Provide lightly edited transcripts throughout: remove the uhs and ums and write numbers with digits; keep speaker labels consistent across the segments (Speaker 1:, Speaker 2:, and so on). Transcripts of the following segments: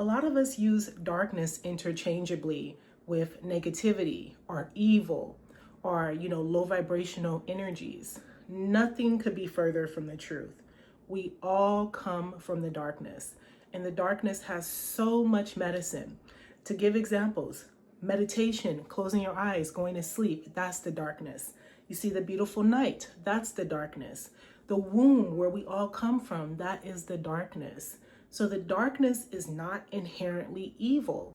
Speaker 1: A lot of us use darkness interchangeably with negativity or evil or, low vibrational energies. Nothing could be further from the truth. We all come from the darkness, and the darkness has so much medicine. To give examples, meditation, closing your eyes, going to sleep, that's the darkness. You see the beautiful night, that's the darkness. The womb where we all come from, that is the darkness. So the darkness is not inherently evil.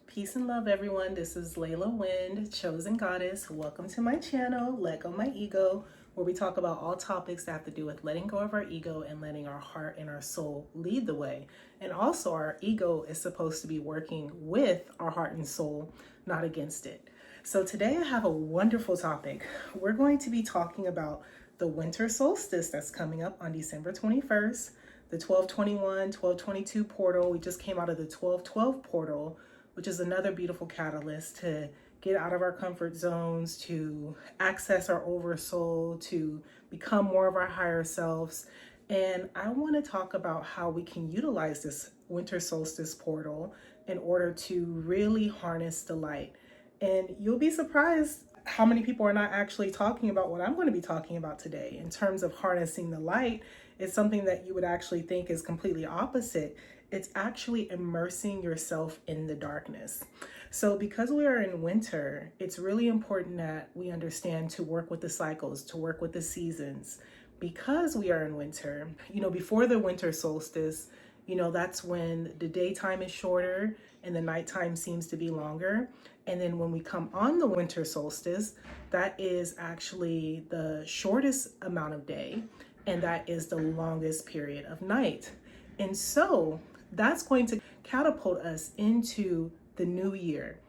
Speaker 1: Peace and love, everyone. This is Layla Wind, Chosen Goddess. Welcome to my channel, Let Go My Ego, where we talk about all topics that have to do with letting go of our ego and letting our heart and our soul lead the way. And also, our ego is supposed to be working with our heart and soul, not against it. So today I have a wonderful topic. We're going to be talking about the winter solstice that's coming up on December 21st, the 1221, 1222 portal. We just came out of the 1212 portal, which is another beautiful catalyst to get out of our comfort zones, to access our oversoul, to become more of our higher selves. And I want to talk about how we can utilize this winter solstice portal in order to really harness the light. And you'll be surprised how many people are not actually talking about what I'm going to be talking about today. In terms of harnessing the light, it's something that you would actually think is completely opposite. It's actually immersing yourself in the darkness. So because we are in winter, it's really important that we understand to work with the cycles, to work with the seasons. Because we are in winter, before the winter solstice, that's when the daytime is shorter and the nighttime seems to be longer. And then when we come on the winter solstice, that is actually the shortest amount of day, and that is the longest period of night. And so that's going to catapult us into the new year,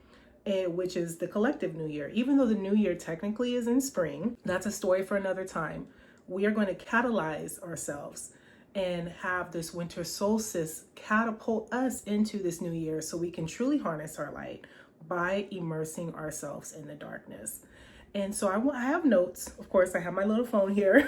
Speaker 1: which is the collective new year. Even though the new year technically is in spring, that's a story for another time. We are going to catalyze ourselves and have this winter solstice catapult us into this new year so we can truly harness our light by immersing ourselves in the darkness. And so I have notes. Of course, I have my little phone here.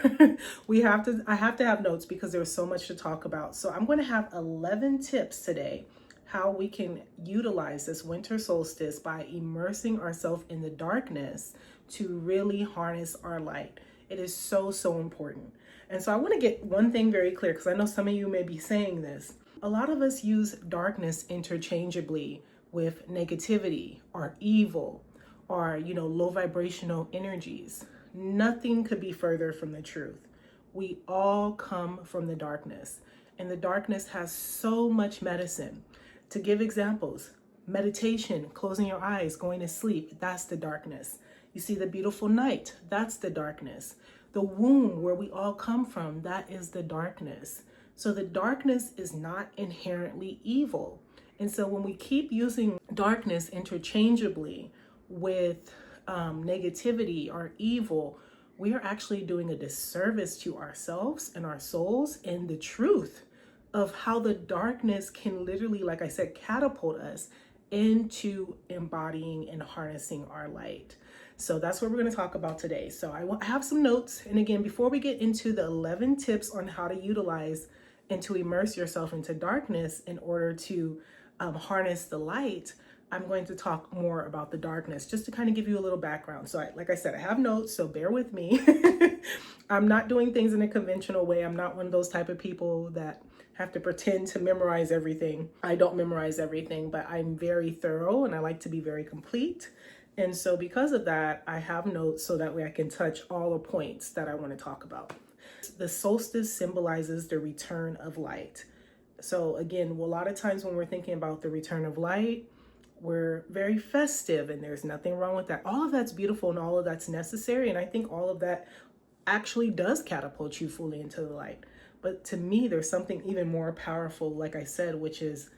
Speaker 1: I have to have notes because there's so much to talk about. So I'm going to have 11 tips today how we can utilize this winter solstice by immersing ourselves in the darkness to really harness our light. It is so, so important. And so I want to get one thing very clear, because I know some of you may be saying this. A lot of us use darkness interchangeably with negativity or evil or, low vibrational energies. Nothing could be further from the truth. We all come from the darkness, and the darkness has so much medicine. To give examples, meditation, closing your eyes, going to sleep, that's the darkness. You see the beautiful night, that's the darkness. The womb where we all come from, that is the darkness. So the darkness is not inherently evil. And so when we keep using darkness interchangeably with negativity or evil, we are actually doing a disservice to ourselves and our souls and the truth of how the darkness can literally, like I said, catapult us into embodying and harnessing our light. So that's what we're going to talk about today. So I have some notes. And again, before we get into the 11 tips on how to utilize and to immerse yourself into darkness in order to harness the light, I'm going to talk more about the darkness, just to kind of give you a little background. So like I said, I have notes, so bear with me. I'm not doing things in a conventional way. I'm not one of those type of people that have to pretend to memorize everything. I don't memorize everything, but I'm very thorough and I like to be very complete. And so because of that, I have notes so that way I can touch all the points that I want to talk about. The solstice symbolizes the return of light. So again, a lot of times when we're thinking about the return of light, We're very festive, and there's nothing wrong with that. All of that's beautiful and all of that's necessary. And I think all of that actually does catapult you fully into the light. But to me, there's something even more powerful, like I said, which is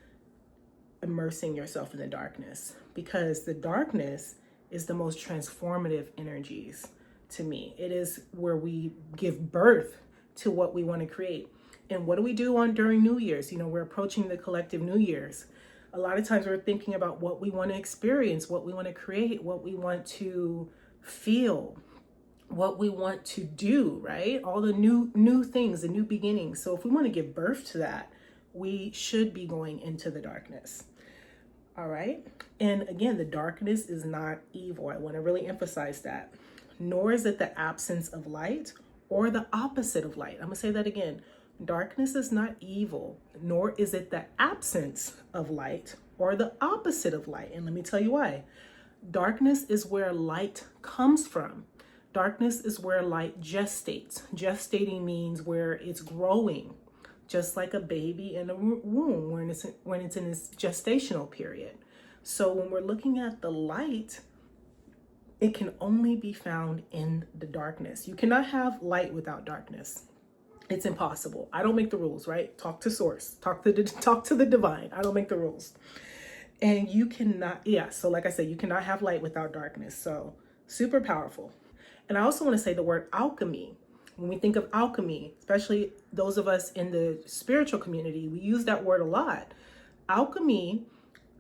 Speaker 1: immersing yourself in the darkness, because the darkness is the most transformative energies to me. It is where we give birth to what we want to create. And what do we do on during New Year's? You know, we're approaching the collective New Year's. A lot of times we're thinking about what we want to experience, what we want to create, what we want to feel, what we want to do, right? All the new things, the new beginnings. So if we want to give birth to that, we should be going into the darkness. All right. And again, the darkness is not evil. I want to really emphasize that. Nor is it the absence of light or the opposite of light. I'm going to say that again. Darkness is not evil, nor is it the absence of light or the opposite of light. And let me tell you why. Darkness is where light comes from. Darkness is where light gestates. Gestating means where it's growing, just like a baby in a womb when it's in its gestational period. So when we're looking at the light, it can only be found in the darkness. You cannot have light without darkness. It's impossible. I don't make the rules, right? Talk to source, talk to the divine. I don't make the rules. And you cannot, so like I said, you cannot have light without darkness. So super powerful. And I also want to say the word alchemy. When we think of alchemy, especially those of us in the spiritual community, we use that word a lot. Alchemy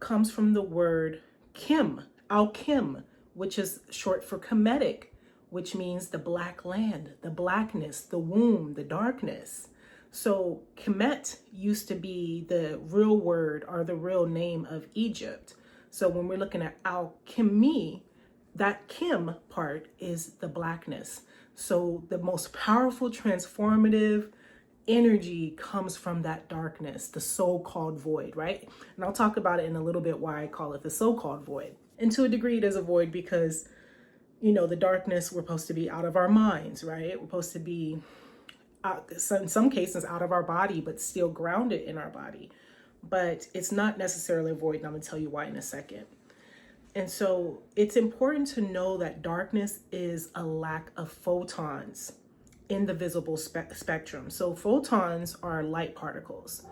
Speaker 1: comes from the word chem, alchem, which is short for Kemetic, which means the black land, the blackness, the womb, the darkness. So Kemet used to be the real word or the real name of Egypt. So when we're looking at alchemy, that chem part is the blackness. So the most powerful transformative energy comes from that darkness, the so-called void, right? And I'll talk about it in a little bit why I call it the so-called void. And to a degree, it is a void because, you know, the darkness, we're supposed to be out of our minds, right? We're supposed to be, in some cases, out of our body, but still grounded in our body. But it's not necessarily a void, and I'm going to tell you why in a second. And so it's important to know that darkness is a lack of photons in the visible spectrum. So photons are light particles.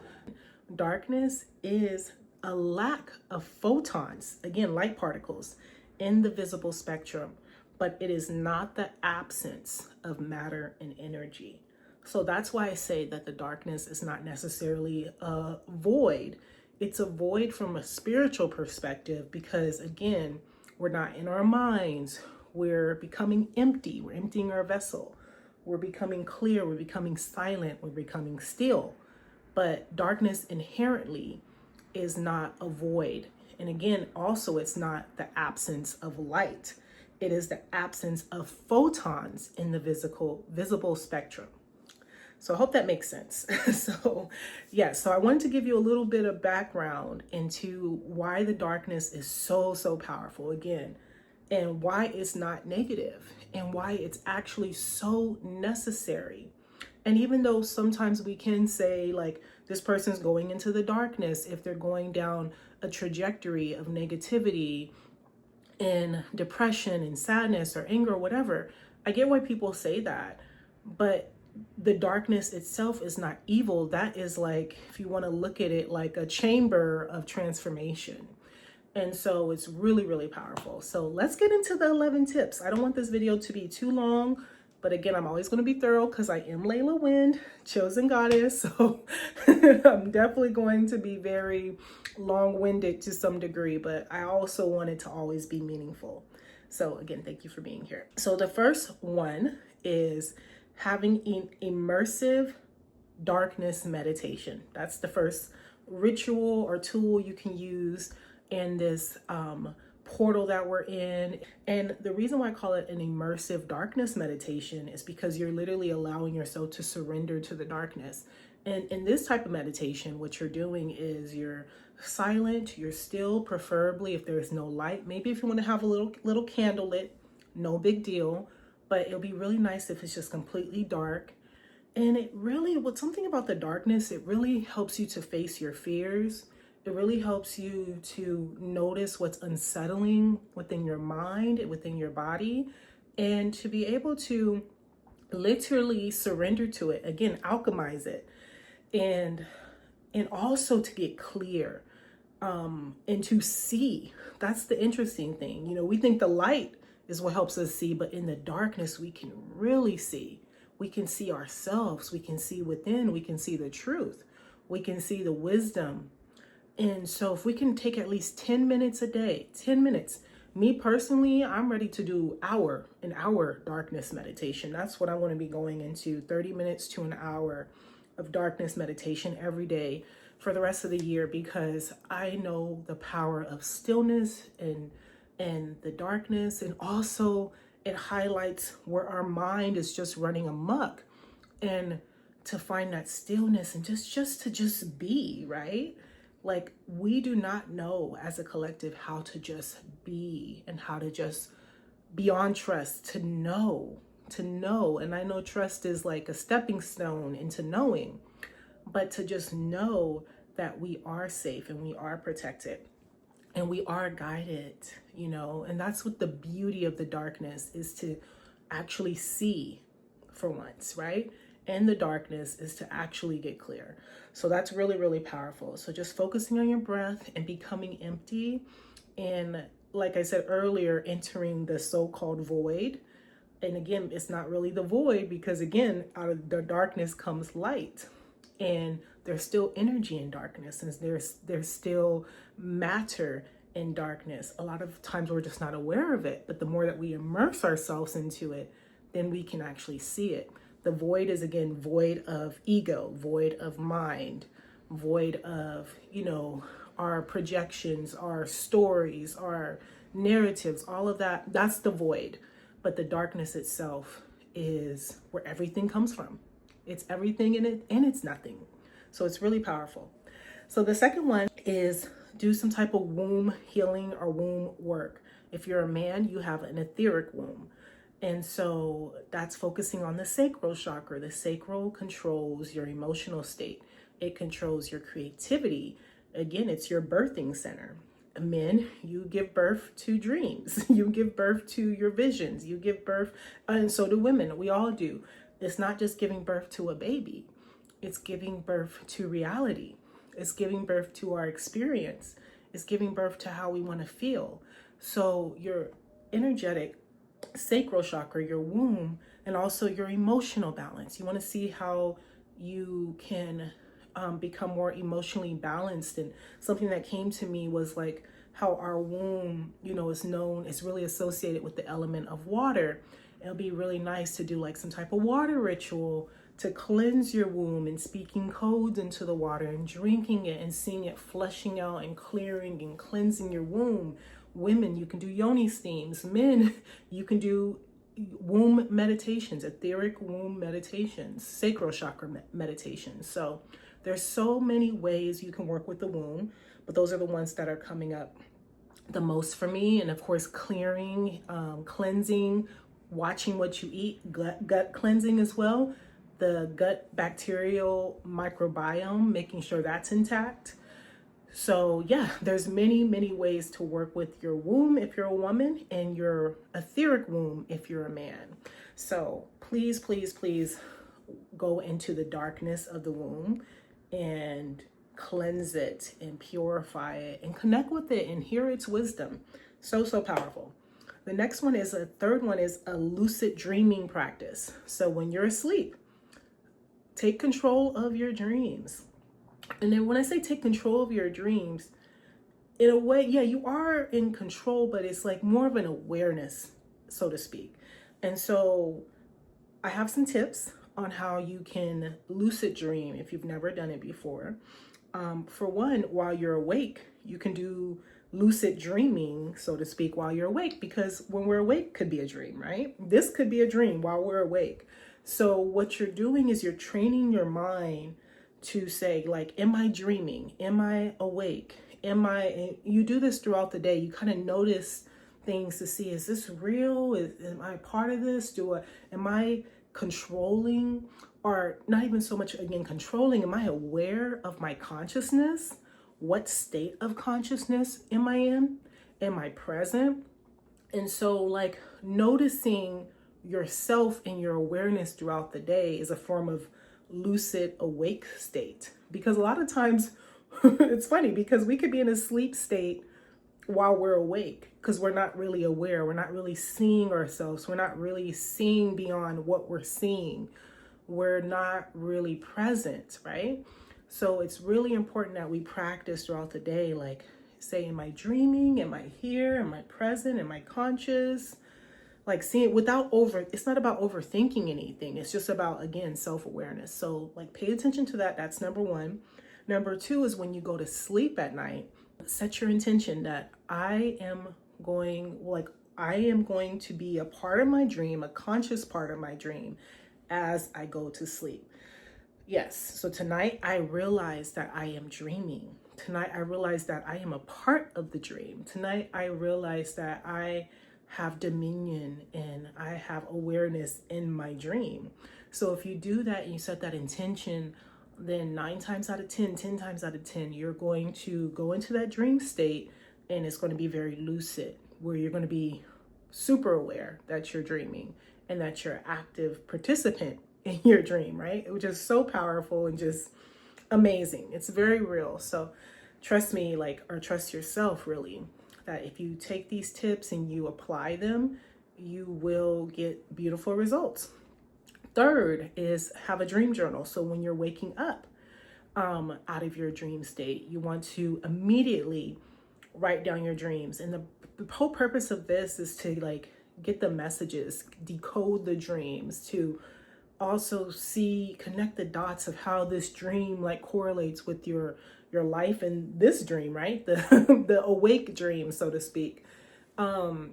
Speaker 1: Darkness is a lack of photons, again, light particles in the visible spectrum, but it is not the absence of matter and energy. So that's why I say that the darkness is not necessarily a void. It's a void from a spiritual perspective because, again, we're not in our minds. We're becoming empty. We're emptying our vessel. We're becoming clear. We're becoming silent. We're becoming still. But darkness inherently is not a void. And again, also, it's not the absence of light. It is the absence of photons in the visible spectrum. So I hope that makes sense. So I wanted to give you a little bit of background into why the darkness is so powerful again, and why it's not negative, and why it's actually so necessary. And even though sometimes we can say like this person's going into the darkness if they're going down a trajectory of negativity and depression and sadness or anger or whatever, I get why people say that, but the darkness itself is not evil. That is like, if you want to look at it like a chamber of transformation. And so it's really powerful. So let's get into the 11 tips. I don't want this video to be too long, but again, I'm always going to be thorough because I am Layla Wind, chosen goddess. So I'm definitely going to be very long-winded to some degree, but I also want it to always be meaningful. So again, thank you for being here. So the first one is having an immersive darkness meditation. That's the first ritual or tool you can use in this portal that we're in. And the reason why I call it an immersive darkness meditation is because you're literally allowing yourself to surrender to the darkness. And in this type of meditation, what you're doing is you're silent, you're still, preferably if there's no light. Maybe if you want to have a little candle lit, no big deal. But it'll be really nice if it's just completely dark. And it really, what's something about the darkness, it really helps you to face your fears. It really helps you to notice what's unsettling within your mind, within your body, and to be able to literally surrender to it. Again, alchemize it. And also to get clear, and to see. That's the interesting thing. You know, we think the light is what helps us see, but in the darkness, we can really see. We can see ourselves. We can see within. We can see the truth. We can see the wisdom. And so if we can take at least 10 minutes a day, 10 minutes, me personally, I'm ready to do an hour darkness meditation. That's what I want to be going into, 30 minutes to an hour of darkness meditation every day for the rest of the year, because I know the power of stillness and the darkness. And also it highlights where our mind is just running amok, and to find that stillness and just be, right? Like, we do not know as a collective how to just be and how to just beyond trust, to know. And I know trust is like a stepping stone into knowing, but to just know that we are safe and we are protected and we are guided, you know. And that's what the beauty of the darkness is, to actually see for once, right? And the darkness is to actually get clear. So that's really, really powerful. So just focusing on your breath and becoming empty. And like I said earlier, entering the so-called void. And again, it's not really the void, because again, out of the darkness comes light. And there's still energy in darkness, and there's still matter in darkness. A lot of times we're just not aware of it, but the more that we immerse ourselves into it, then we can actually see it. The void is, again, void of ego, void of mind, void of, you know, our projections, our stories, our narratives, all of that. That's the void. But the darkness itself is where everything comes from. It's everything in it, and it's nothing. So it's really powerful. So the second one is do some type of womb healing or womb work. If you're a man, you have an etheric womb. And so that's focusing on the sacral chakra. The sacral controls your emotional state. It controls your creativity. Again, it's your birthing center. Men, you give birth to dreams. You give birth to your visions. You give birth, and so do women. We all do. It's not just giving birth to a baby. It's giving birth to reality. It's giving birth to our experience. It's giving birth to how we want to feel. So your energetic sacral chakra, your womb, and also your emotional balance. You want to see how you can become more emotionally balanced. And something that came to me was like how our womb, you know, is really associated with the element of water. It'll be really nice to do like some type of water ritual to cleanse your womb, and speaking codes into the water and drinking it and seeing it flushing out and clearing and cleansing your womb. Women, you can do yoni steams. Men, you can do womb meditations, etheric womb meditations, sacral chakra meditations. So there's so many ways you can work with the womb, but those are the ones that are coming up the most for me. And of course, clearing, cleansing, watching what you eat, gut cleansing as well. The gut bacterial microbiome, making sure that's intact. So yeah, there's many, many ways to work with your womb if you're a woman, and your etheric womb if you're a man. So please, please, please go into the darkness of the womb and cleanse it and purify it and connect with it and hear its wisdom. So, so powerful. The next one is, a third one is a lucid dreaming practice. So when you're asleep, take control of your dreams. And then when I say take control of your dreams, in a way, yeah, you are in control, but it's like more of an awareness, so to speak. And so I have some tips on how you can lucid dream if you've never done it before. For one, while you're awake, you can do lucid dreaming, so to speak, while you're awake, because when we're awake could be a dream, right? This could be a dream while we're awake. So what you're doing is you're training your mind to say, like, am I dreaming? Am I awake? You do this throughout the day. You kind of notice things to see, is this real? Am I part of this? Am I controlling, or not even so much, again, controlling? Am I aware of my consciousness? what state of consciousness am I in? Am I present? And so like noticing yourself and your awareness throughout the day is a form of lucid awake state. Because a lot of times it's funny because we could be in a sleep state while we're awake because we're not really aware. We're not really seeing ourselves. We're not really seeing beyond what we're seeing. We're not really present, right? So it's really important that we practice throughout the day, like say, am I dreaming? Am I here? Am I present? Am I conscious? Like seeing without it's not about overthinking anything. It's just about, again, self-awareness. So like pay attention to that. That's number one. Number two is when you go to sleep at night, set your intention that I am going to be a part of my dream, a conscious part of my dream as I go to sleep. Yes, so tonight I realize that I am dreaming. Tonight I realize that I am a part of the dream. Tonight I realize that I have dominion and I have awareness in my dream. So if you do that and you set that intention, then 9 times out of 10, 10 times out of 10, you're going to go into that dream state and it's going to be very lucid, where you're going to be super aware that you're dreaming and that you're an active participant in your dream, right? Which is so powerful and just amazing. It's very real. So trust me, or trust yourself really, that if you take these tips and you apply them, you will get beautiful results. Third is have a dream journal. So when you're waking up out of your dream state, you want to immediately write down your dreams. And the whole purpose of this is to get the messages, decode the dreams, to also connect the dots of how this dream correlates with your life and this dream, right? The awake dream, so to speak. But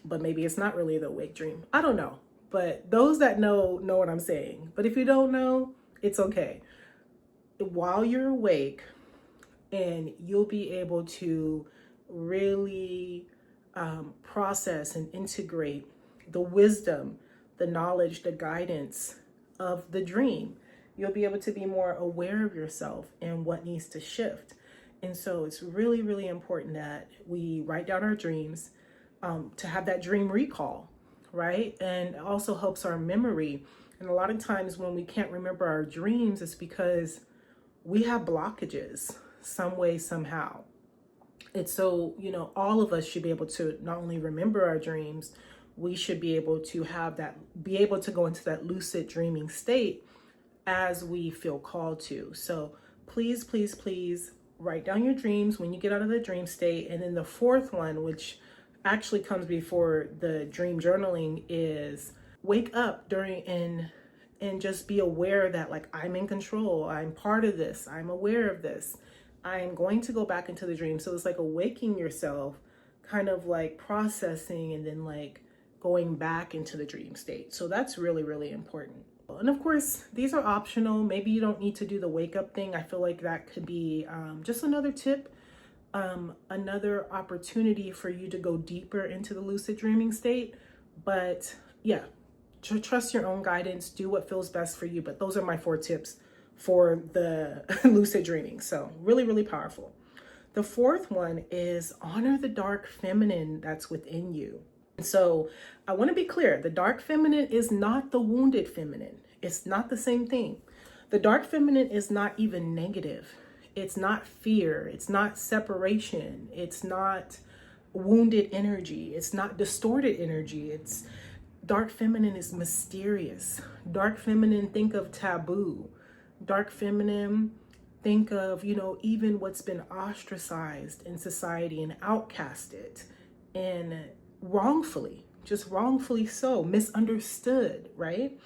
Speaker 1: maybe it's not really the awake dream. I don't know. But those that know what I'm saying. But if you don't know, it's okay. While you're awake, and you'll be able to really process and integrate the wisdom, the knowledge, the guidance of the dream. You'll be able to be more aware of yourself and what needs to shift. And so it's really, really important that we write down our dreams, to have that dream recall, right? And it also helps our memory. And a lot of times when we can't remember our dreams, it's because we have blockages some way, somehow. And so, all of us should be able to not only remember our dreams, we should be able to be able to go into that lucid dreaming state as we feel called to. So please, please, please write down your dreams when you get out of the dream state. And then the fourth one, which actually comes before the dream journaling, is wake up during and just be aware that I'm in control. I'm part of this. I'm aware of this. I'm going to go back into the dream. So it's awaking yourself, kind of processing, and then going back into the dream state. So that's really, really important. And of course, these are optional. Maybe you don't need to do the wake up thing. I feel like that could be just another tip, another opportunity for you to go deeper into the lucid dreaming state. But yeah, trust your own guidance, do what feels best for you. But those are my 4 tips for the lucid dreaming. So really, really powerful. The fourth one is honor the dark feminine that's within you. So I want to be clear, the dark feminine is not the wounded feminine. It's not the same thing. The dark feminine is not even negative. It's not fear. It's not separation. It's not wounded energy. It's not distorted energy. It's dark feminine is mysterious. Dark feminine, think of taboo. Dark feminine, think of, even what's been ostracized in society and outcasted and wrongfully so, misunderstood, right?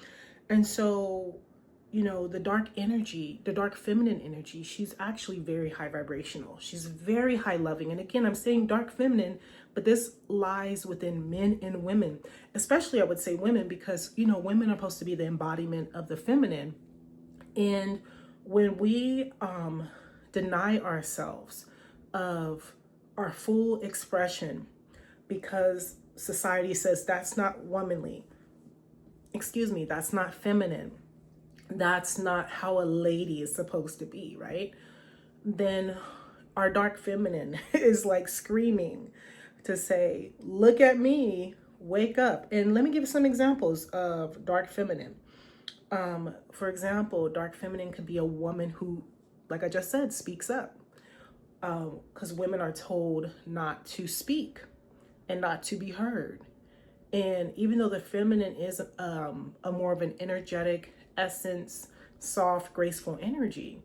Speaker 1: And so, the dark energy, the dark feminine energy, she's actually very high vibrational. She's very high loving. And again, I'm saying dark feminine, but this lies within men and women, especially I would say women, because, women are supposed to be the embodiment of the feminine. And when we deny ourselves of our full expression because society says that's not womanly, that's not feminine, that's not how a lady is supposed to be, right? then our dark feminine is like screaming to say, look at me, wake up. And let me give you some examples of dark feminine. For example, dark feminine could be a woman who, like I just said, speaks up. Because women are told not to speak and not to be heard. And even though the feminine is a more of an energetic essence, soft, graceful energy,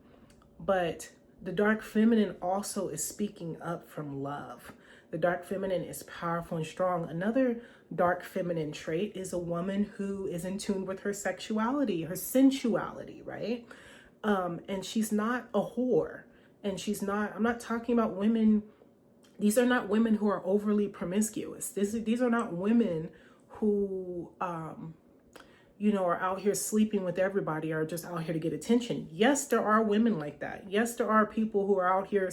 Speaker 1: but the dark feminine also is speaking up from love. The dark feminine is powerful and strong. Another dark feminine trait is a woman who is in tune with her sexuality, her sensuality, right? And she's not a whore. And she's not, I'm not talking about women. These are not women who are overly promiscuous. These are not women who, are out here sleeping with everybody or just out here to get attention. Yes, there are women like that. Yes, there are people who are out here,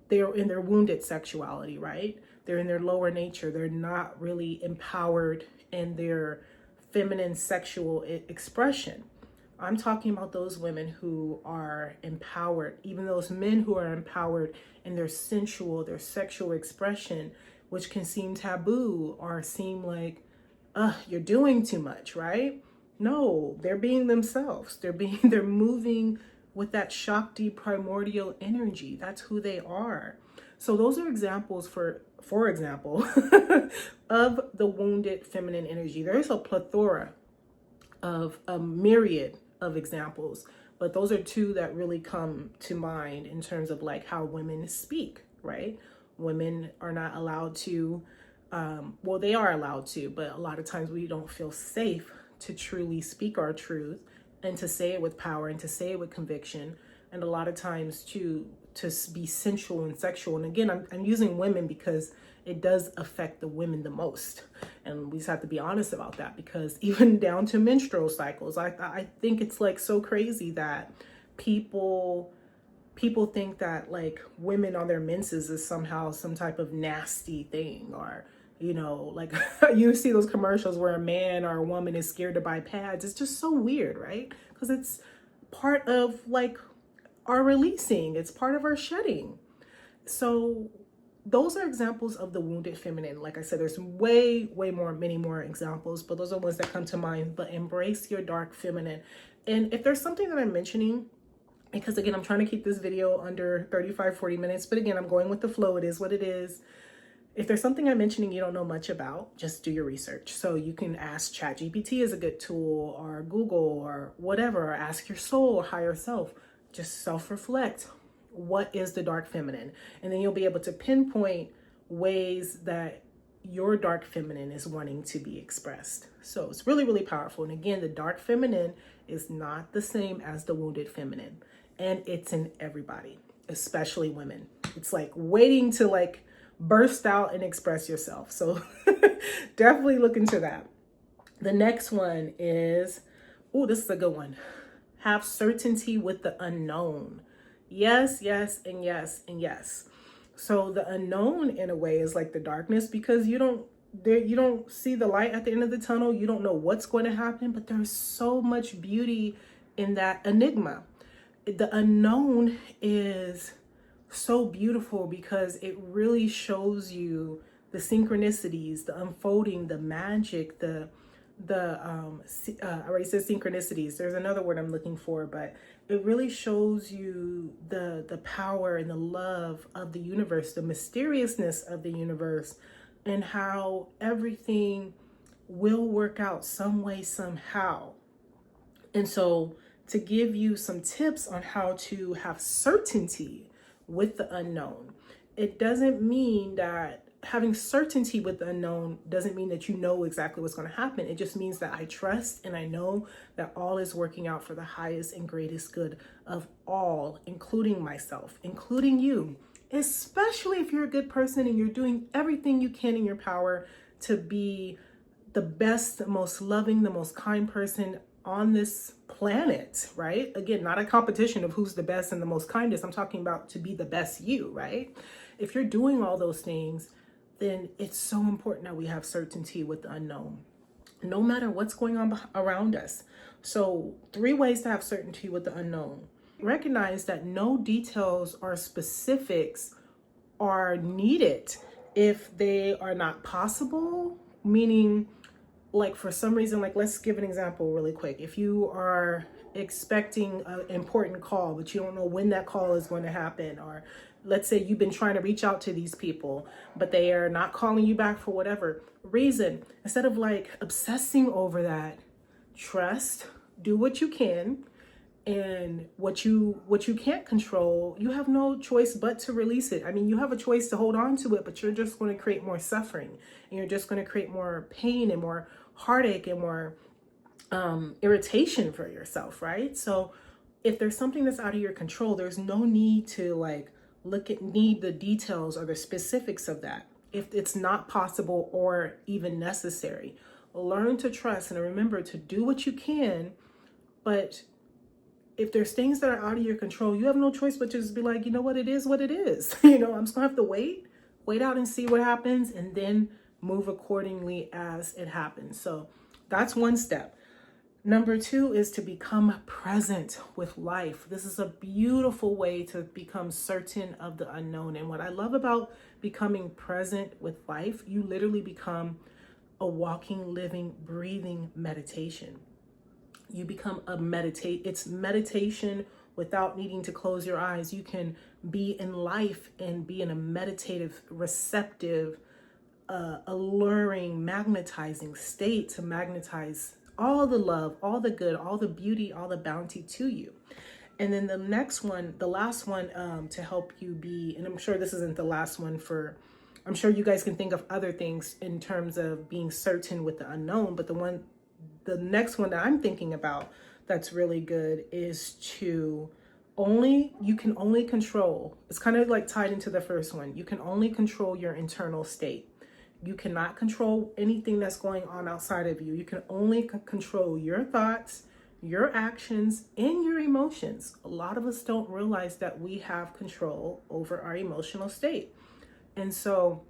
Speaker 1: they're in their wounded sexuality, right? They're in their lower nature. They're not really empowered in their feminine sexual expression. I'm talking about those women who are empowered, even those men who are empowered in their sensual, their sexual expression, which can seem taboo or seem like, you're doing too much, right? No, they're being themselves. They're moving with that Shakti primordial energy. That's who they are. So those are examples for example, of the wounded feminine energy. There's a plethora of a myriad of examples, but those are two that really come to mind in terms of like how women speak, right? Women are not allowed to, well, they are allowed to, but a lot of times we don't feel safe to truly speak our truth and to say it with power and to say it with conviction. And a lot of times to be sensual and sexual. And again, I'm using women because it does affect the women the most. And we just have to be honest about that, because even down to menstrual cycles, I think it's like so crazy that people think that like women on their menses is somehow some type of nasty thing, or like you see those commercials where a man or a woman is scared to buy pads. It's just so weird, right? Because it's part of like our releasing. It's part of our shedding. So those are examples of the wounded feminine. Like I said, there's many more examples, but those are ones that come to mind. But embrace your dark feminine. And if there's something that I'm mentioning, because again, I'm trying to keep this video under 35-40 minutes, but again, I'm going with the flow. It is what it is. If there's something I'm mentioning you don't know much about, just do your research. So you can ask ChatGPT is a good tool, or Google, or whatever, or ask your soul or higher self. Just self-reflect. What is the dark feminine? And then you'll be able to pinpoint ways that your dark feminine is wanting to be expressed. So it's really, really powerful. And again, the dark feminine is not the same as the wounded feminine. And it's in everybody, especially women. It's like waiting to like burst out and express yourself. So definitely look into that. The next one is, this is a good one. Have certainty with the unknown. Yes, yes, and yes, and yes. So the unknown in a way is like the darkness, because you don't see the light at the end of the tunnel. You don't know what's going to happen, but there's so much beauty in that enigma. The unknown is so beautiful because it really shows you the synchronicities, the unfolding, the magic, I already said synchronicities. There's another word I'm looking for, but it really shows you the power and the love of the universe, the mysteriousness of the universe, and how everything will work out some way, somehow. And so to give you some tips on how to have certainty with the unknown, it doesn't mean that having certainty with the unknown doesn't mean that you know exactly what's going to happen. It just means that I trust and I know that all is working out for the highest and greatest good of all, including myself, including you, especially if you're a good person and you're doing everything you can in your power to be the best, the most loving, the most kind person on this planet, right? Again, not a competition of who's the best and the most kindest. I'm talking about to be the best you, right? If you're doing all those things, then it's so important that we have certainty with the unknown, no matter what's going on around us. So 3 ways to have certainty with the unknown. recognize that no details or specifics are needed if they are not possible, meaning like for some reason, like let's give an example really quick. If you are expecting an important call, but you don't know when that call is going to happen, or let's say you've been trying to reach out to these people, but they are not calling you back for whatever reason, instead of like obsessing over that, trust, do what you can, and what you can't control, you have no choice but to release it. I mean, you have a choice to hold on to it, but you're just going to create more suffering, and you're just going to create more pain and more heartache and more irritation for yourself, right? So if there's something that's out of your control, there's no need to like need the details or the specifics of that if it's not possible or even necessary. Learn to trust and remember to do what you can, but if there's things that are out of your control, you have no choice but to just be like, you know what, it is what it is. You know, I'm just gonna have to wait out and see what happens, and then move accordingly as it happens. So that's one step. Number two is to become present with life. This is a beautiful way to become certain of the unknown. And what I love about becoming present with life, you literally become a walking, living, breathing meditation. You become it's meditation without needing to close your eyes. You can be in life and be in a meditative, receptive, alluring, magnetizing state to magnetize all the love, all the good, all the beauty, all the bounty to you. And then the next one, the last one, to help you be, and I'm sure this isn't the last one I'm sure you guys can think of other things in terms of being certain with the unknown, but the next one that I'm thinking about that's really good is you can only control, it's kind of like tied into the first one. You can only control your internal state. You cannot control anything that's going on outside of you. You can only control your thoughts, your actions, and your emotions. A lot of us don't realize that we have control over our emotional state. And so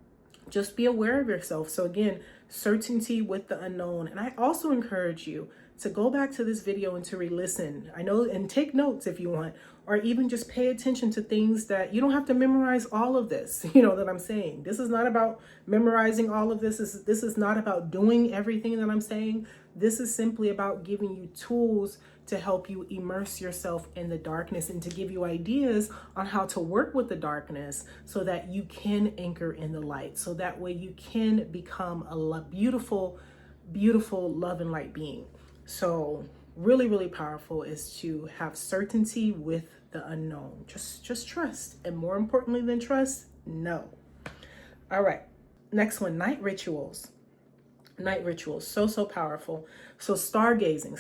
Speaker 1: just be aware of yourself. So again, certainty with the unknown. And I also encourage you to go back to this video and to re-listen. I know, and take notes if you want, or even just pay attention to things that you don't have to memorize all of this, that I'm saying. This is not about memorizing all of this. This is not about doing everything that I'm saying. This is simply about giving you tools to help you immerse yourself in the darkness and to give you ideas on how to work with the darkness so that you can anchor in the light. So that way you can become a beautiful, beautiful love and light being. So really, really powerful is to have certainty with the unknown. Just trust. And more importantly than trust, know. All right. Next one, night rituals. Night rituals, so powerful. So stargazing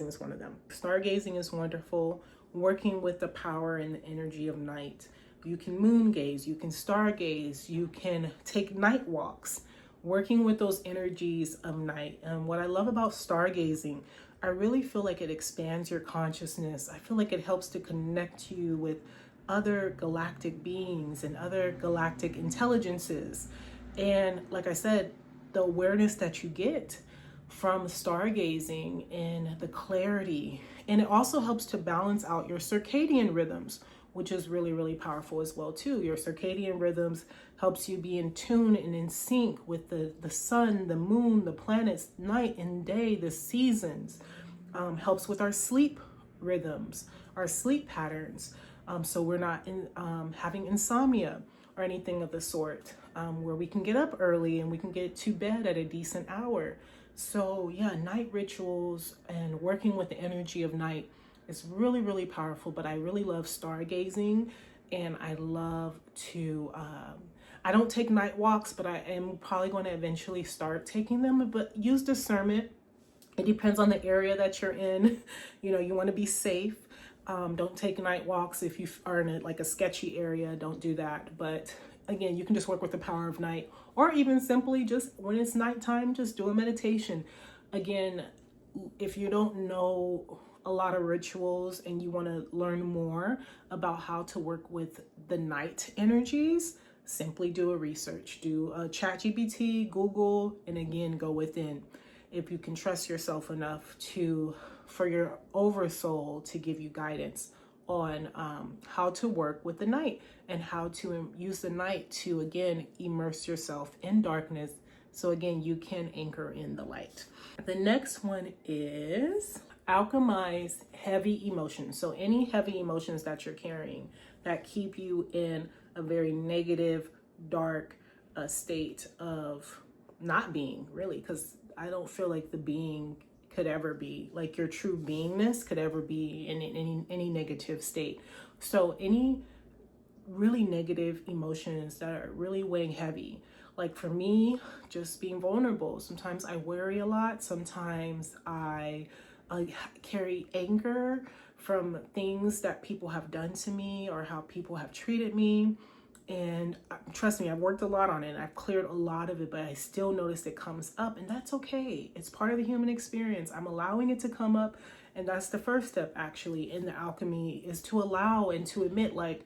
Speaker 1: is one of them. Stargazing is wonderful. Working with the power and the energy of night. You can moon gaze, you can stargaze, you can take night walks, working with those energies of night. And what I love about stargazing, I really feel like it expands your consciousness. I feel like it helps to connect you with other galactic beings and other galactic intelligences. And like I said, the awareness that you get from stargazing and the clarity, and it also helps to balance out your circadian rhythms, which is really, really powerful as well too. Your circadian rhythms helps you be in tune and in sync with the sun, the moon, the planets, night and day, the seasons. Helps with our sleep rhythms, our sleep patterns. So we're not having insomnia or anything of the sort, where we can get up early and we can get to bed at a decent hour. So yeah, night rituals and working with the energy of night is really, really powerful. But I really love stargazing, and I love to, I don't take night walks, but I am probably going to eventually start taking them, but use discernment. It depends on the area that you're in. You want to be safe. Don't take night walks if you are in a sketchy area. Don't do that. But again, you can just work with the power of night, or even simply just when it's nighttime, just do a meditation. Again, if you don't know a lot of rituals and you want to learn more about how to work with the night energies, simply do a research. Do a ChatGPT, Google, and again, go within. If you can trust yourself enough for your oversoul to give you guidance on how to work with the night and how to use the night to, again, immerse yourself in darkness. So again, you can anchor in the light. The next one is alchemize heavy emotions. So any heavy emotions that you're carrying that keep you in a very negative, dark state of not being, really, because I don't feel like the being could ever be, like your true beingness could ever be in any negative state. So any really negative emotions that are really weighing heavy, like for me, just being vulnerable. Sometimes I worry a lot. Sometimes I carry anger from things that people have done to me or how people have treated me. And trust me, I've worked a lot on it. I've cleared a lot of it, but I still notice it comes up, and that's okay. It's part of the human experience. I'm allowing it to come up. And that's the first step actually in the alchemy, is to allow and to admit, like,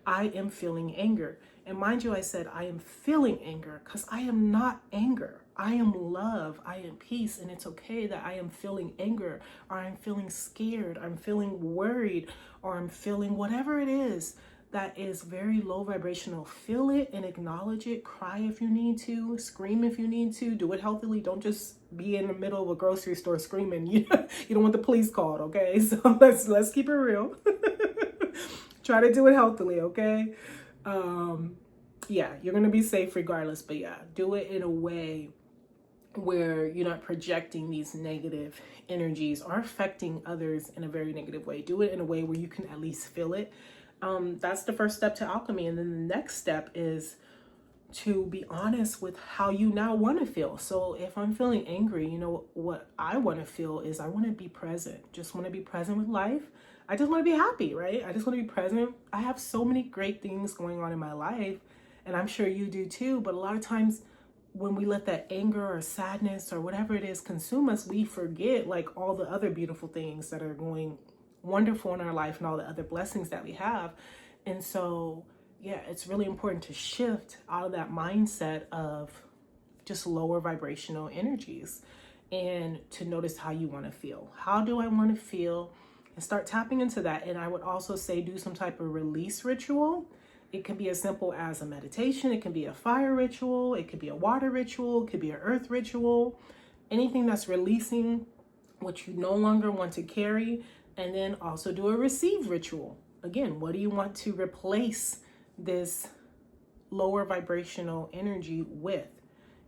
Speaker 1: I am feeling anger. And mind you, I said I am feeling anger because I am not anger. I am love. I am peace. And it's okay that I am feeling anger, or I'm feeling scared, I'm feeling worried, or I'm feeling whatever it is that is very low vibrational. Feel it and acknowledge it. Cry if you need to, scream if you need to. Do it healthily. Don't just be in the middle of a grocery store screaming. You don't want the police called, okay? So let's keep it real. Try to do it healthily, okay? Yeah, you're gonna be safe regardless, but yeah, do it in a way where you're not projecting these negative energies or affecting others in a very negative way. Do it in a way where you can at least feel it. That's the first step to alchemy. And then the next step is to be honest with how you now want to feel. So if I'm feeling angry, what I want to feel is I want to be present. Just want to be present with life. I just want to be happy, right? I just want to be present. I have so many great things going on in my life, and I'm sure you do too. But a lot of times when we let that anger or sadness or whatever it is consume us, we forget like all the other beautiful things that are going wonderful in our life and all the other blessings that we have. And so, yeah, it's really important to shift out of that mindset of just lower vibrational energies and to notice how you want to feel. How do I want to feel? And start tapping into that. And I would also say do some type of release ritual. It can be as simple as a meditation. It can be a fire ritual. It could be a water ritual. It could be an earth ritual. Anything that's releasing what you no longer want to carry. And then also do a receive ritual. Again, what do you want to replace this lower vibrational energy with?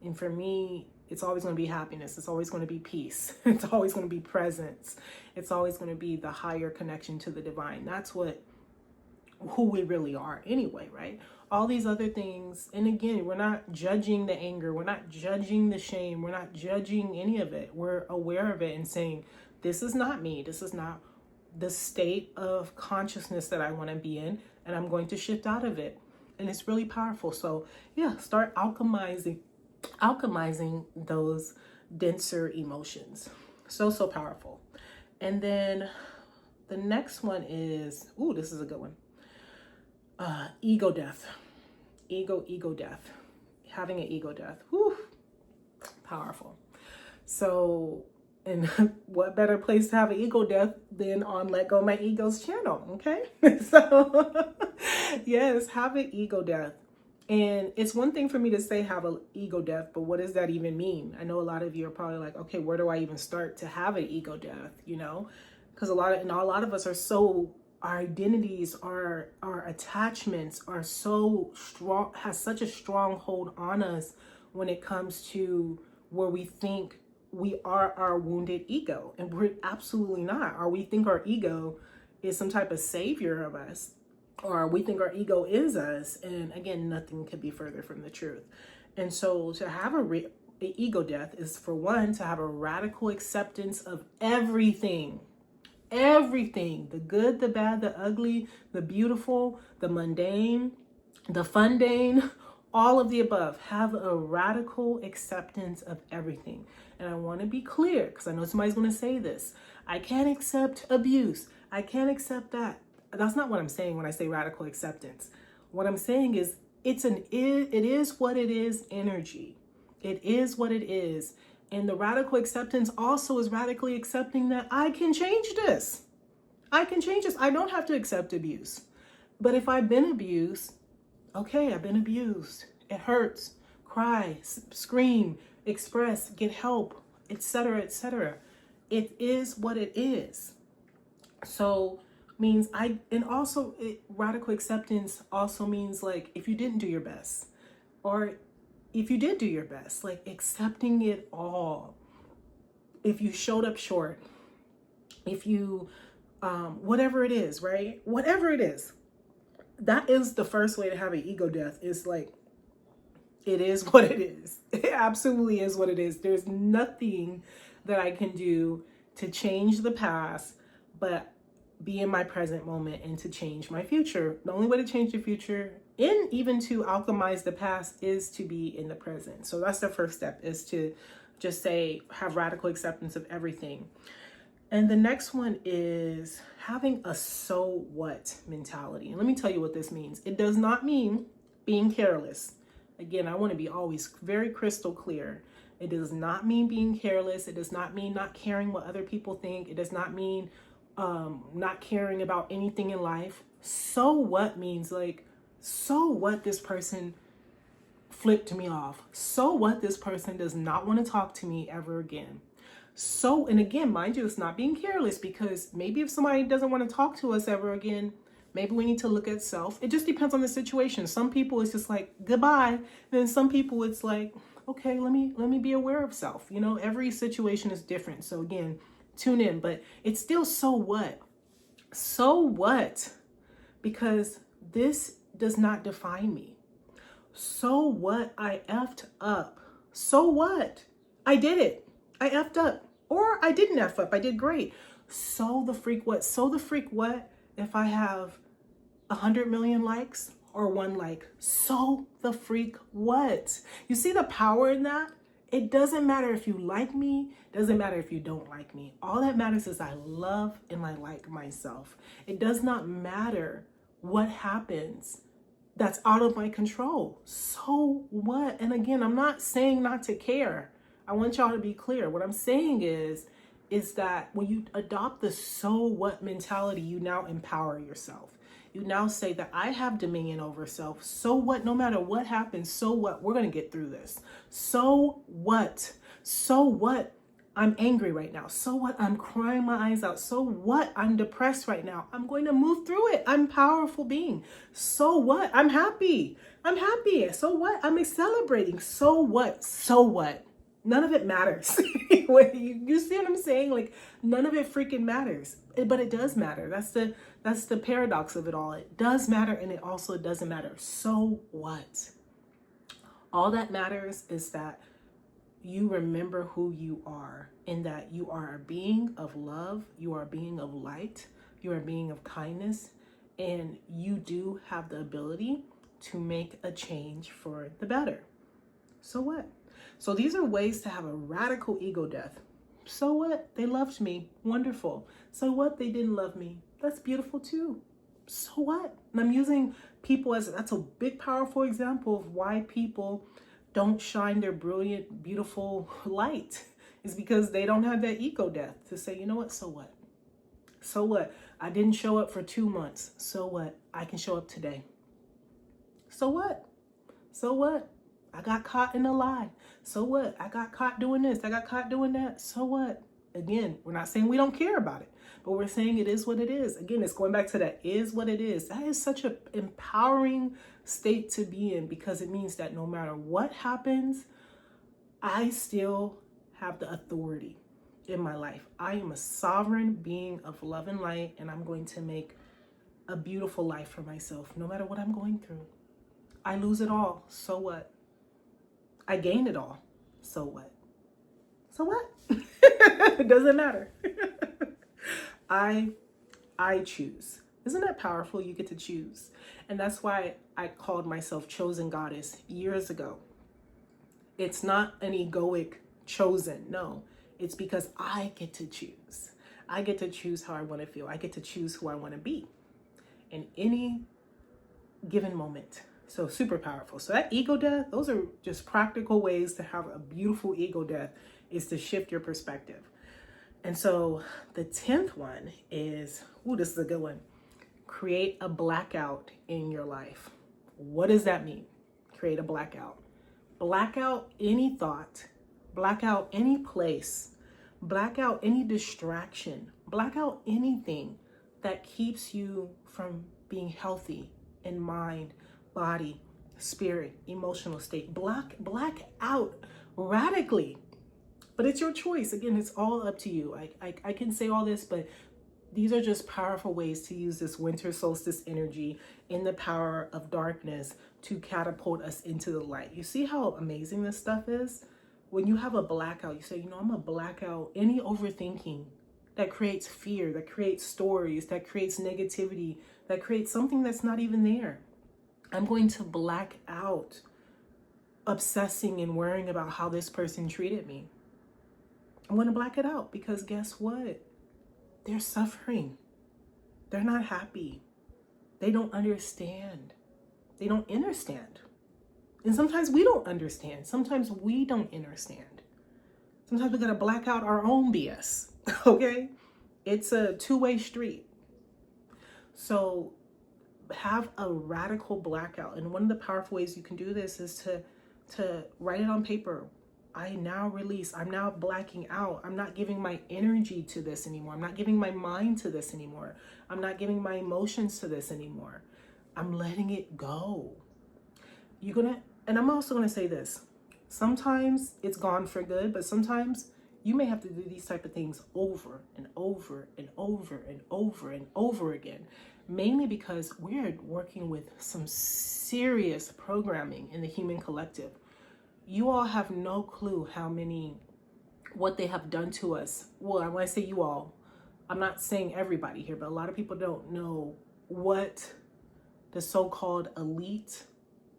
Speaker 1: And for me, it's always going to be happiness. It's always going to be peace. It's always going to be presence. It's always going to be the higher connection to the divine. That's who we really are anyway, right? All these other things. And again, we're not judging the anger. We're not judging the shame. We're not judging any of it. We're aware of it and saying, this is not me. This is not the state of consciousness that I want to be in. And I'm going to shift out of it. And it's really powerful. So yeah, start alchemizing those denser emotions. So powerful. And then the next one is, this is a good one. Ego death. Ego death. Having an ego death. Powerful. So, and what better place to have an ego death than on Let Go My Ego's channel, okay? So, yes, have an ego death. And it's one thing for me to say have an ego death, but what does that even mean? I know a lot of you are probably like, okay, where do I even start to have an ego death, Because a lot of us are so, our identities, our attachments are so strong, has such a strong hold on us when it comes to where we think we are our wounded ego. And we're absolutely not. Or we think our ego is some type of savior of us. Or we think our ego is us. And again, nothing could be further from the truth. And so to have an ego death is, for one, to have a radical acceptance of everything. Everything. The good, the bad, the ugly, the beautiful, the mundane, the fundane, all of the above. Have a radical acceptance of everything. And I want to be clear, because I know somebody's going to say this. I can't accept abuse. I can't accept that. That's not what I'm saying when I say radical acceptance. What I'm saying is it is what it is energy. It is what it is. And the radical acceptance also is radically accepting that I can change this. I can change this. I don't have to accept abuse. But if I've been abused, okay, I've been abused. It hurts. Cry, scream, express, get help, etc., etc. It is what it is. So means radical acceptance also means like if you didn't do your best, or if you did do your best, like accepting it all. If you showed up short, if you whatever it is, right? Whatever it is, that is the first way to have an ego death. Is like, it is what it is. It absolutely is what it is. There's nothing that I can do to change the past, but be in my present moment and to change my future. The only way to change the future and even to alchemize the past is to be in the present. So that's the first step, is to just say, have radical acceptance of everything. And the next one is having a so what mentality. And let me tell you what this means. It does not mean being careless. Again, I want to be always very crystal clear. It does not mean being careless. It does not mean not caring what other people think. It does not mean not caring about anything in life. So what means like, so what this person flipped me off. So what this person does not want to talk to me ever again. So, and again, mind you, it's not being careless, because maybe if somebody doesn't want to talk to us ever again, maybe we need to look at self. It just depends on the situation. Some people it's just like goodbye. Then some people it's like, okay, let me be aware of self. You know, every situation is different. So again, tune in, but it's still so what? So what? Because this does not define me. So what? I effed up. So what? I did it. I effed up. Or I didn't F up. I did great. So the freak what? So the freak what if I have 100 million likes or 1 like? So the freak what? You see the power in that? It doesn't matter if you like me. Doesn't matter if you don't like me. All that matters is I love and I like myself. It does not matter what happens that's out of my control. So what? And again, I'm not saying not to care. I want y'all to be clear. What I'm saying is that when you adopt the so what mentality, you now empower yourself. You now say that I have dominion over self. So what? No matter what happens, so what? We're going to get through this. So what? So what? I'm angry right now. So what? I'm crying my eyes out. So what? I'm depressed right now. I'm going to move through it. I'm a powerful being. So what? I'm happy. I'm happy. So what? I'm celebrating. So what? So what? None of it matters. You see what I'm saying? Like, none of it freaking matters, but it does matter. That's the paradox of it all. It does matter, and it also doesn't matter. So what? All that matters is that you remember who you are, and that you are a being of love. You are a being of light. You are a being of kindness, and you do have the ability to make a change for the better. So what? So these are ways to have a radical ego death. So what? They loved me. Wonderful. So what? They didn't love me. That's beautiful too. So what? And I'm using people that's a big, powerful example of why people don't shine their brilliant, beautiful light. Is because they don't have that ego death to say, you know what? So what? So what? I didn't show up for 2 months. So what? I can show up today. So what? So what? I got caught in a lie. So what? I got caught doing this. I got caught doing that. So what? Again, we're not saying we don't care about it, but we're saying it is what it is. Again, it's going back to that is what it is. That is such an empowering state to be in, because it means that no matter what happens, I still have the authority in my life. I am a sovereign being of love and light, and I'm going to make a beautiful life for myself, no matter what I'm going through. I lose it all. So what? I gain it all. So what? So what? It doesn't matter. I choose. Isn't that powerful? You get to choose. And that's why I called myself Chosen Goddess years ago. It's not an egoic chosen. No, it's because I get to choose. I get to choose how I want to feel. I get to choose who I want to be in any given moment. So super powerful. So that ego death, those are just practical ways to have a beautiful ego death, is to shift your perspective. And so the 10th one is, this is a good one. Create a blackout in your life. What does that mean? Create a blackout. Black out any thought, black out any place, black out any distraction, black out anything that keeps you from being healthy in mind, body, spirit, emotional state. Black out radically. But it's your choice. Again, it's all up to you. I can say all this, but these are just powerful ways to use this winter solstice energy in the power of darkness to catapult us into the light. You see how amazing this stuff is? When you have a blackout, you say, I'm a blackout any overthinking that creates fear, that creates stories, that creates negativity, that creates something that's not even there. I'm going to black out obsessing and worrying about how this person treated me. I'm going to black it out because guess what? They're suffering. They're not happy. They don't understand. They don't understand. And sometimes we don't understand. Sometimes we don't understand. Sometimes we got to black out our own BS. Okay? It's a two-way street. So have a radical blackout. And one of the powerful ways you can do this is to write it on paper. I now release. I'm now blacking out. I'm not giving my energy to this anymore. I'm not giving my mind to this anymore. I'm not giving my emotions to this anymore. I'm letting it go. And I'm also gonna say this. Sometimes it's gone for good, but sometimes you may have to do these type of things over and over and over and over and over again. Mainly because we're working with some serious programming in the human collective. You all have no clue what they have done to us. Well, when I say you all, I'm not saying everybody here, but a lot of people don't know what the so-called elite,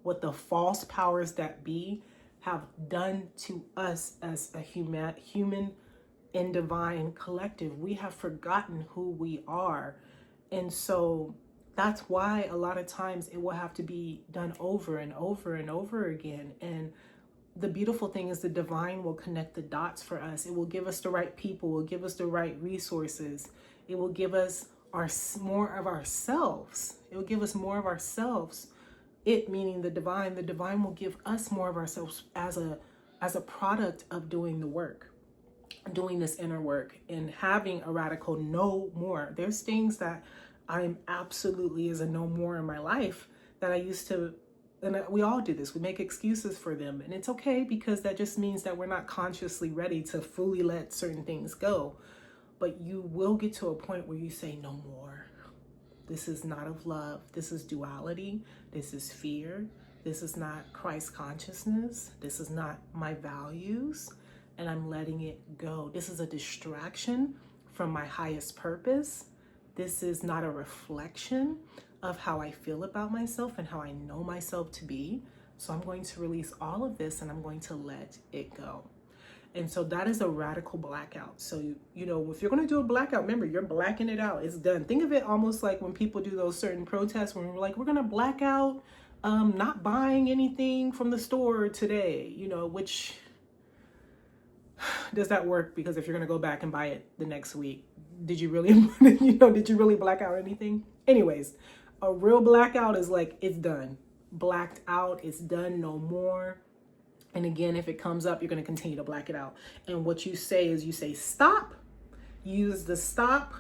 Speaker 1: what the false powers that be have done to us as a human and divine collective. We have forgotten who we are. And so that's why a lot of times it will have to be done over and over and over again. And the beautiful thing is the divine will connect the dots for us. It will give us the right people, will give us the right resources. It will give us more of ourselves. It will give us more of ourselves. It meaning the divine will give us more of ourselves as a product of doing the work, doing this inner work and having a radical no more. There's things that I'm absolutely is a no more in my life that I used to. And we all do this. We make excuses for them. And it's okay because that just means that we're not consciously ready to fully let certain things go. But you will get to a point where you say no more. This is not of love. This is duality. This is fear. This is not Christ consciousness. This is not my values. And I'm letting it go. This is a distraction from my highest purpose. This is not a reflection of how I feel about myself and how I know myself to be. So I'm going to release all of this and I'm going to let it go. And so that is a radical blackout. So, if you're going to do a blackout, remember, you're blacking it out. It's done. Think of it almost like when people do those certain protests when we're like, we're going to black out not buying anything from the store today, which does that work? Because if you're going to go back and buy it the next week, did you really, did you really black out anything? Anyways, a real blackout is like, it's done. Blacked out, it's done, no more. And again, if it comes up, you're going to continue to black it out. And what you say is you say stop. Use the stop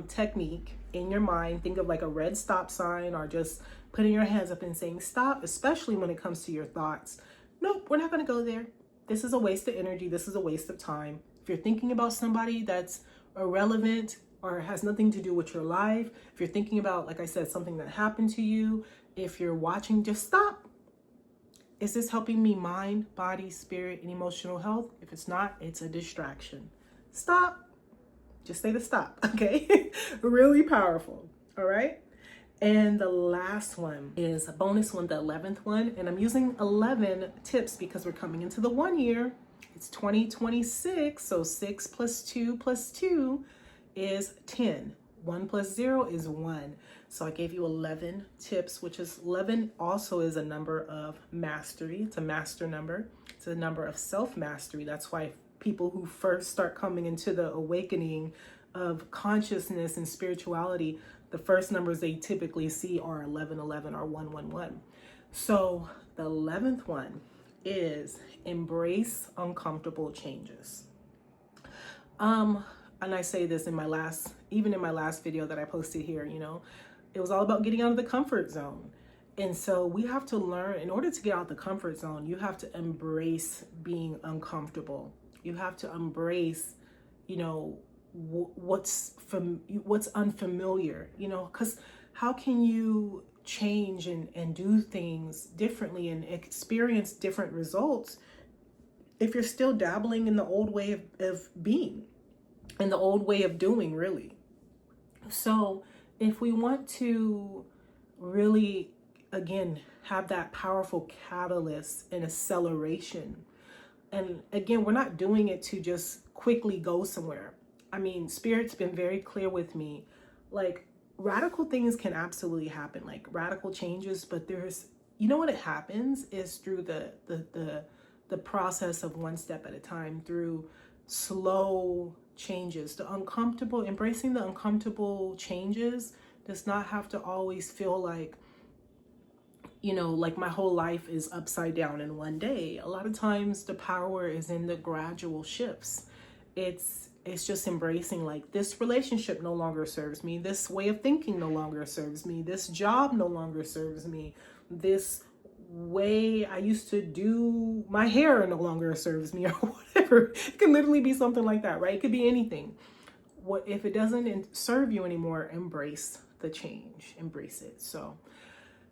Speaker 1: technique in your mind. Think of like a red stop sign or just putting your hands up and saying stop, especially when it comes to your thoughts. Nope, we're not going to go there. This is a waste of energy. This is a waste of time. If you're thinking about somebody that's irrelevant or has nothing to do with your life, if you're thinking about, like I said, something that happened to you, if you're watching, just stop. Is this helping me mind, body, spirit, and emotional health? If it's not, it's a distraction. Stop. Just say the stop, okay? Really powerful, all right? And the last one is a bonus one, the 11th one. And I'm using 11 tips because we're coming into the 1 year. It's 2026, so 6 plus 2 plus 2 is 10. 1 plus 0 is 1. So I gave you 11 tips, which is 11 also is a number of mastery. It's a master number. It's a number of self-mastery. That's why people who first start coming into the awakening of consciousness and spirituality, the first numbers they typically see are 1111 or 111. So the 11th one is embrace uncomfortable changes. And I say this in my last video that I posted here, you know, it was all about getting out of the comfort zone. And so we have to learn, in order to get out the comfort zone, you have to embrace being uncomfortable. You have to embrace, you know, what's unfamiliar, you know, because how can you change and do things differently and experience different results if you're still dabbling in the old way of being, and the old way of doing, really? So if we want to really, again, have that powerful catalyst and acceleration, and again, we're not doing it to just quickly go somewhere. I mean, Spirit's been very clear with me, like, radical things can absolutely happen, like radical changes, but there's, you know, what it happens is through the process of one step at a time, through slow changes. The uncomfortable, embracing the uncomfortable changes does not have to always feel like, you know, like my whole life is upside down in one day. A lot of times the power is in the gradual shifts. It's just embracing, like, this relationship no longer serves me. This way of thinking no longer serves me. This job no longer serves me. This way I used to do my hair no longer serves me, or whatever. It can literally be something like that, right? It could be anything. What if it doesn't serve you anymore? Embrace the change, embrace it. So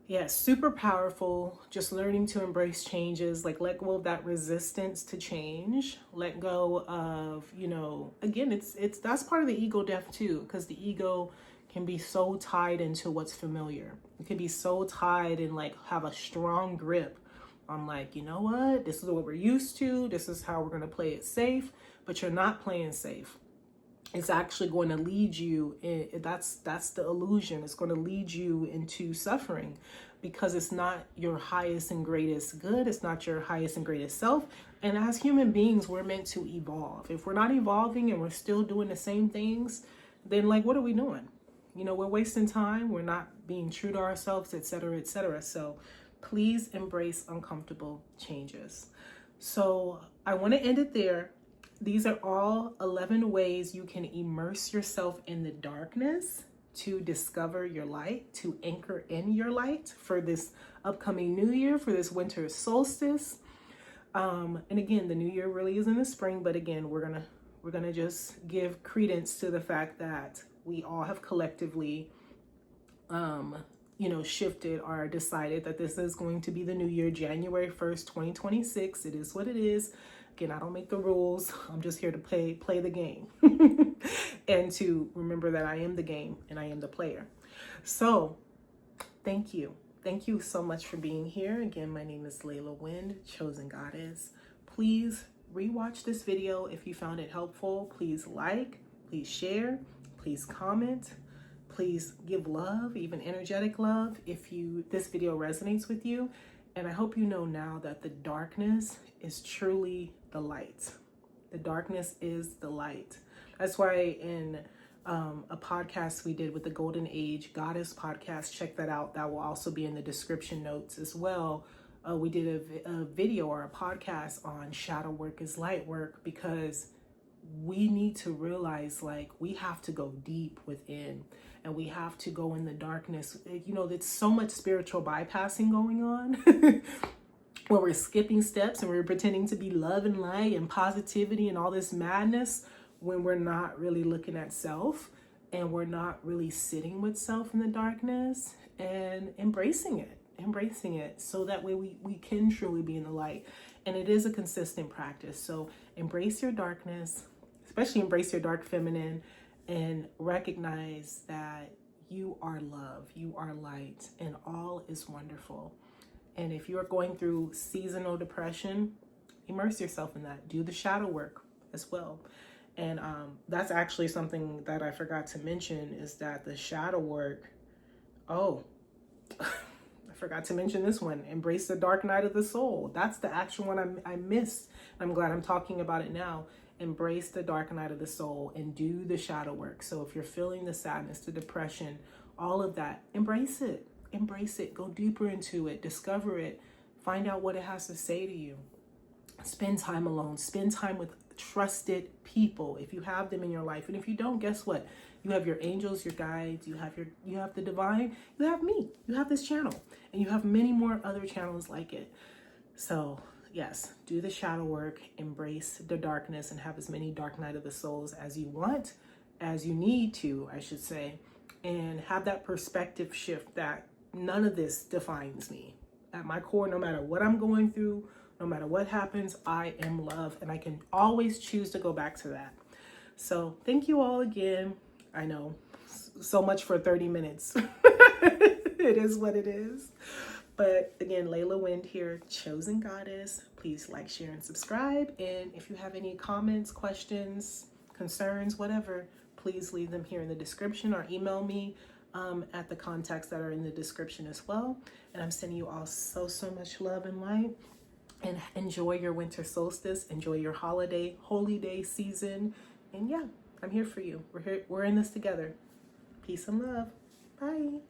Speaker 1: yeah, super powerful. Just learning to embrace changes, like let go of that resistance to change, let go of, you know, again, it's that's part of the ego death too, because the ego can be so tied into what's familiar. It can be so tied and like have a strong grip on, like, you know what, this is what we're used to, this is how we're going to play it safe, but you're not playing safe. It's actually going to lead you that's the illusion. It's going to lead you into suffering, because it's not your highest and greatest good. It's not your highest and greatest self. And as human beings, we're meant to evolve. If we're not evolving and we're still doing the same things, then, like, what are we doing? You know, we're wasting time. We're not being true to ourselves, etc., etc. So please embrace uncomfortable changes. So I want to end it there. These are all 11 ways you can immerse yourself in the darkness to discover your light, to anchor in your light for this upcoming new year, for this winter solstice. And again, the new year really is in the spring, but again, we're gonna just give credence to the fact that we all have collectively, you know, shifted or decided that this is going to be the new year, January 1st, 2026. It is what it is. Again, I don't make the rules. I'm just here to play the game and to remember that I am the game and I am the player. So thank you. Thank you so much for being here. Again, my name is Layla Wind, Chosen Goddess. Please rewatch this video if you found it helpful. Please like, please share, please comment, please give love, even energetic love, if this video resonates with you. And I hope you know now that the darkness is truly the light. The darkness is the light. That's why in a podcast we did with the Golden Age Goddess podcast, check that out. That will also be in the description notes as well. We did a video or a podcast on shadow work is light work, because we need to realize, like, we have to go deep within and we have to go in the darkness. You know, there's so much spiritual bypassing going on where we're skipping steps and we're pretending to be love and light and positivity and all this madness, when we're not really looking at self and we're not really sitting with self in the darkness and embracing it so that way we can truly be in the light. And it is a consistent practice. So embrace your darkness, especially embrace your dark feminine, and recognize that you are love, you are light, and all is wonderful. And if you're going through seasonal depression, immerse yourself in that. Do the shadow work as well. And that's actually something that I forgot to mention, is that the shadow work, I forgot to mention this one, embrace the dark night of the soul. That's the actual one I missed. I'm glad I'm talking about it now. Embrace the dark night of the soul and do the shadow work. So if you're feeling the sadness, the depression, all of that, embrace it. Embrace it. Go deeper into it. Discover it. Find out what it has to say to you. Spend time alone. Spend time with trusted people if you have them in your life. And if you don't, guess what? You have your angels, your guides, you have the divine, you have me, you have this channel, and you have many more other channels like it. So yes, do the shadow work, embrace the darkness, and have as many dark night of the souls as you want, as you need to, I should say, and have that perspective shift that none of this defines me. At my core, no matter what I'm going through, no matter what happens, I am love, and I can always choose to go back to that. So thank you all again. I know, so much for 30 minutes. It is what it is. But again, Layla Wind here, Chosen Goddess. Please like, share, and subscribe. And if you have any comments, questions, concerns, whatever, please leave them here in the description or email me at the contacts that are in the description as well. And I'm sending you all so much love and light. And enjoy your winter solstice. Enjoy your holiday, holy day season. And yeah, I'm here for you. We're in this together. Peace and love. Bye.